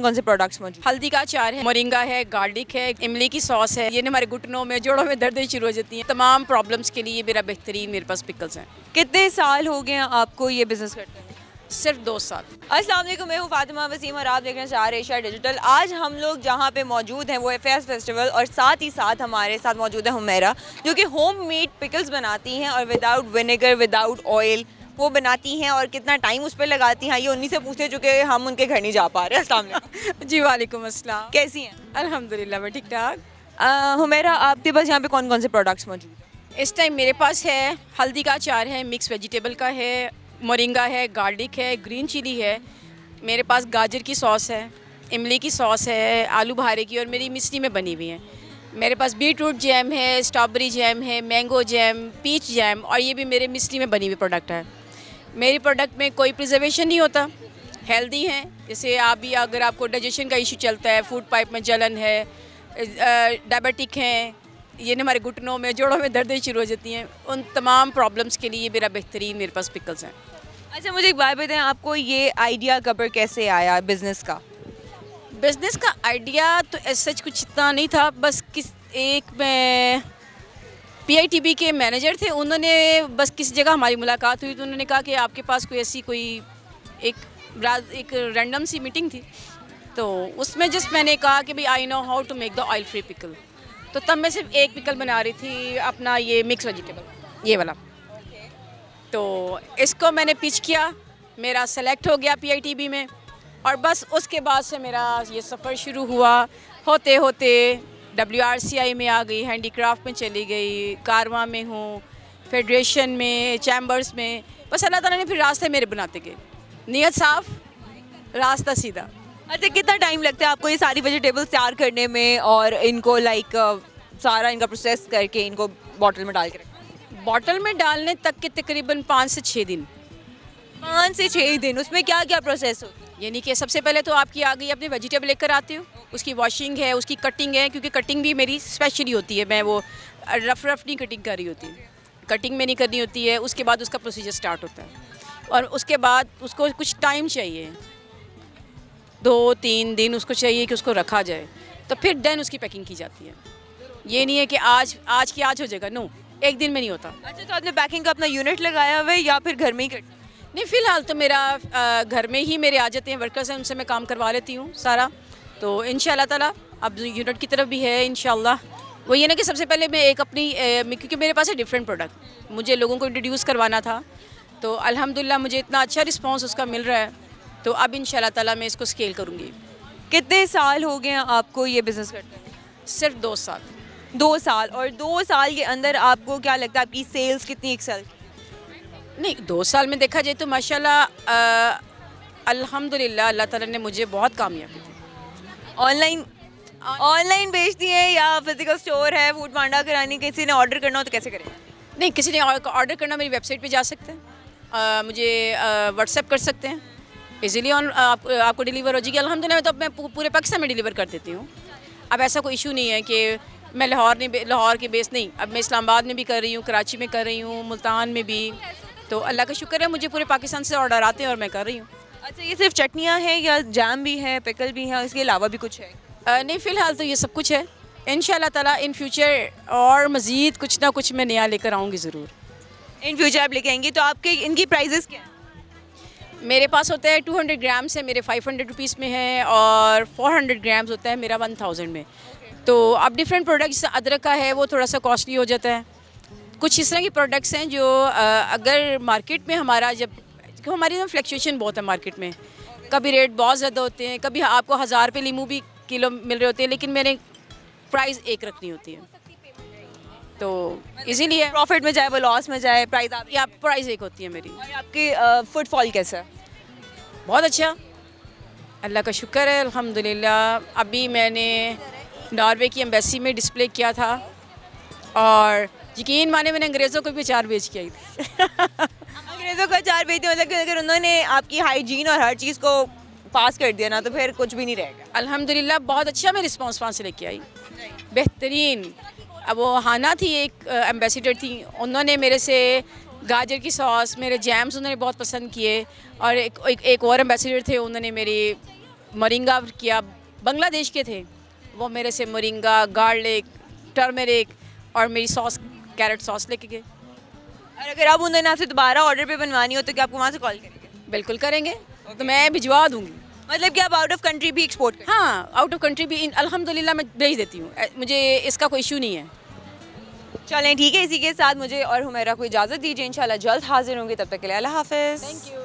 कौन कौन से प्रोडक्ट्स मौजूद? हल्दी का अचार है, मोरिंगा है, गार्लिक है, इमली की सॉस है। ये हमारे घुटनों में, जोड़ों में दर्दें शुरू हो जाती हैं। तमाम प्रॉब्लम्स के लिए मेरा बेहतरीन मेरे पास पिकल्स हैं। कितने साल हो गए हैं आपको ये बिजनेस करते हैं? सिर्फ 2 साल। अस्सलाम वालेकुम, मैं हूँ फातिमा वसीम और आप देख रहे हैं स्टार एशिया डिजिटल। आज हम लोग जहाँ पे मौजूद हैं वो है फेस फेस्टिवल और साथ ही साथ हमारे साथ मौजूद है हुमैरा, जो कि होम मेड पिकल्स बनाती हैं और विदाउट विनेगर, विदाउट ऑयल वो बनाती हैं। और कितना टाइम उस पर लगाती हैं ये उन्हीं से पूछे, चुके हम उनके घर नहीं जा पा रहे। अस्सलाम वालेकुम। जी वालेकुम अस्सलाम। कैसी हैं? अल्हम्दुलिल्लाह मैं ठीक ठाक। हुमैरा, आपके पास यहाँ पे कौन कौन से प्रोडक्ट्स मौजूद हैं? इस टाइम मेरे पास है हल्दी का अचार है, मिक्स वेजिटेबल का है, मोरिंगा है, गार्लिक है, ग्रीन चिली है, मेरे पास गाजर की सॉस है, इमली की सॉस है, आलू बहारे की और मेरी मिस्री में बनी हुई है। मेरे पास बीटरूट जैम है, स्ट्रॉबेरी जैम है, मैंगो जैम, पीच जैम और ये भी मेरे मिस्री में बनी हुई प्रोडक्ट है। मेरी प्रोडक्ट में कोई प्रिजर्वेशन नहीं होता, हेल्दी हैं। जैसे आप भी अगर आपको डाइजेशन का इशू चलता है, फूड पाइप में जलन है, डायबिटिक हैं, ये हमारे घुटनों में, जोड़ों में दर्दें शुरू हो जाती हैं, उन तमाम प्रॉब्लम्स के लिए मेरा बेहतरीन मेरे पास पिकल्स हैं। अच्छा, मुझे एक बात बताएं, आपको ये आइडिया कब कैसे आया बिजनेस का? बिज़नेस का आइडिया तो सच कुछ इतना नहीं था, बस एक मैं पीआईटीबी के मैनेजर थे, उन्होंने बस किसी जगह हमारी मुलाकात हुई तो उन्होंने कहा कि आपके पास कोई ऐसी कोई एक रैंडम सी मीटिंग थी, तो उसमें जस्ट मैंने कहा कि भाई I know how to make the oil free pickle. तो तब मैं सिर्फ एक पिकल बना रही थी, अपना ये मिक्स वेजिटेबल ये वाला। तो इसको मैंने पिच किया, मेरा सेलेक्ट हो गया पीआईटीबी में और बस उसके बाद से मेरा ये सफ़र शुरू हुआ। होते होते WRCI में आ गई, हैंडीक्राफ्ट में चली गई, कारवां में हूँ, फेडरेशन में, चैम्बर्स में। बस अल्लाह ताला ने फिर रास्ते मेरे बनाते गए, नीयत साफ, रास्ता सीधा। अच्छा, कितना टाइम लगता है आपको ये सारी वेजिटेबल्स तैयार करने में और इनको सारा इनका प्रोसेस करके इनको बॉटल में डाल के रखना? बॉटल में डालने तक के तकरीबन 5 से 6 दिन। 5 से 6 दिन? उसमें क्या क्या प्रोसेस होता है? यानी कि सबसे पहले तो आपकी आ गई, अपनी वेजिटेबल लेकर आती हूँ, उसकी वॉशिंग है, उसकी कटिंग है, क्योंकि कटिंग भी मेरी स्पेशली होती है, मैं वो रफ नहीं कटिंग कर रही होती, कटिंग में नहीं करनी होती है। उसके बाद उसका प्रोसीजर स्टार्ट होता है और उसके बाद उसको कुछ टाइम चाहिए, 2-3 दिन उसको चाहिए कि उसको रखा जाए, तो फिर देन उसकी पैकिंग की जाती है। ये नहीं है कि आज की आज हो जाएगा, नो, एक दिन में नहीं होता। अच्छा, तो आपने पैकिंग का अपना यूनिट लगाया हुआ है या फिर घर में ही करते हैं? नहीं, फ़िलहाल तो मेरा घर में ही मेरे आ जाते हैं वर्कर्स हैं, उनसे मैं काम करवा लेती हूँ सारा। तो इंशाल्लाह ताला अब यूनिट की तरफ भी है इंशाल्लाह। वो ये ना कि सबसे पहले मैं एक अपनी क्योंकि मेरे पास है डिफरेंट प्रोडक्ट, मुझे लोगों को इंट्रोड्यूस करवाना था, तो अल्हम्दुलिल्लाह मुझे इतना अच्छा रिस्पॉन्स उसका मिल रहा है, तो अब इंशाल्लाह ताला मैं इसको स्केल करूँगी। कितने साल हो गए हैं आपको ये बिज़नेस करते हैं? सिर्फ 2 साल। 2 साल। और 2 साल के अंदर आपको क्या लगता है आपकी सेल्स कितनी एक्सेल? नहीं, 2 साल में देखा जाए तो माशाल्लाह अल्हम्दुलिल्लाह अल्लाह ताला ने मुझे बहुत कामयाबी दी। ऑनलाइन बेचती हैं या फिजिकल स्टोर है, फूड पांडा करानी, किसी ने ऑर्डर करना हो तो कैसे करें? नहीं, किसी ने ऑर्डर करना मेरी वेबसाइट पे जा सकते हैं, मुझे व्हाट्सएप कर सकते हैं, इजीली आपको डिलीवर हो जाएगी। अल्हम्दुलिल्लाह तो अब मैं पूरे पाकिस्तान में डिलीवर कर देती हूँ। अब ऐसा कोई इशू नहीं है कि मैं लाहौर के बेस नहीं, अब मैं इस्लामाबाद में भी कर रही हूँ, कराची में कर रही हूँ, मुल्तान में भी। तो अल्लाह का शुक्र है मुझे पूरे पाकिस्तान से ऑर्डर आते हैं और मैं कर रही हूँ। अच्छा, ये सिर्फ चटनियाँ हैं या जैम भी है, पिकल भी है, इसके अलावा भी कुछ है? नहीं, फ़िलहाल तो ये सब कुछ है। इंशाल्लाह ताला इन फ्यूचर और मज़ीद कुछ ना कुछ मैं नया लेकर आऊँगी ज़रूर। इन फ्यूचर आप लेके आएंगी? तो आपके इनकी प्राइजेस क्या हैं? मेरे पास होता है 200 ग्राम्स है, मेरे 500 रुपीज़ में है और 400 ग्राम्स होता है मेरा 1000 में। तो अब डिफरेंट प्रोडक्ट, जैसे अदरक का है वो थोड़ा सा कॉस्टली हो जाता है। कुछ इस तरह की प्रोडक्ट्स हैं जो अगर मार्केट में हमारा हमारी ना फ्लक्चुएशन बहुत है मार्केट में, कभी रेट बहुत ज़्यादा होते हैं, कभी आपको 1000 रुपये लीमू भी किलो मिल रहे होते हैं, लेकिन मैंने प्राइस एक रखनी होती है, तो इसीलिए प्रॉफिट में जाए वो लॉस में जाए, प्राइस एक होती है मेरी। और आपकी फुटफॉल कैसा है? बहुत अच्छा, अल्लाह का शुक्र है अल्हम्दुलिल्लाह। अभी मैंने नॉर्वे की एम्बेसी में डिस्प्ले किया था और यकीन माने मैंने अंग्रेज़ों को भी अचार बेच के आई थी। अंग्रेज़ों का अचार बेचते मतलब कि अगर उन्होंने आपकी हाइजीन और हर चीज़ को पास कर दिया ना तो फिर कुछ भी नहीं रहेगा। अल्हम्दुलिल्लाह बहुत अच्छा मैं रिस्पॉन्स वहाँ से लेके आई, बेहतरीन। अब वो हाना थी, एक एम्बेसडर थी, उन्होंने मेरे से गाजर की सॉस, मेरे जैम्स उन्होंने बहुत पसंद किए और एक और एम्बेसडर थे, उन्होंने मेरी मोरिंगा किया, बांग्लादेश के थे, वो मेरे से मोरिंगा, गार्लिक, टर्मरिक और मेरी सॉस, कैरेट सॉस लेके गए। और अगर अब उन्होंने आपसे दोबारा ऑर्डर पे बनवानी हो तो क्या आपको वहाँ से कॉल करेंगे? बिल्कुल करेंगे, तो मैं भिजवा दूंगी। मतलब कि आप आउट ऑफ कंट्री भी एक्सपोर्ट करें? हाँ, आउट ऑफ कंट्री भी अल्हम्दुलिल्लाह मैं भेज देती हूँ, मुझे इसका कोई इशू नहीं है। चलें ठीक है, इसी के साथ मुझे और हुमैरा को इजाज़त दीजिए, इंशाल्लाह जल्द हाजिर होंगे, तब तक के लिए अल्लाह हाफिज़। Thank you.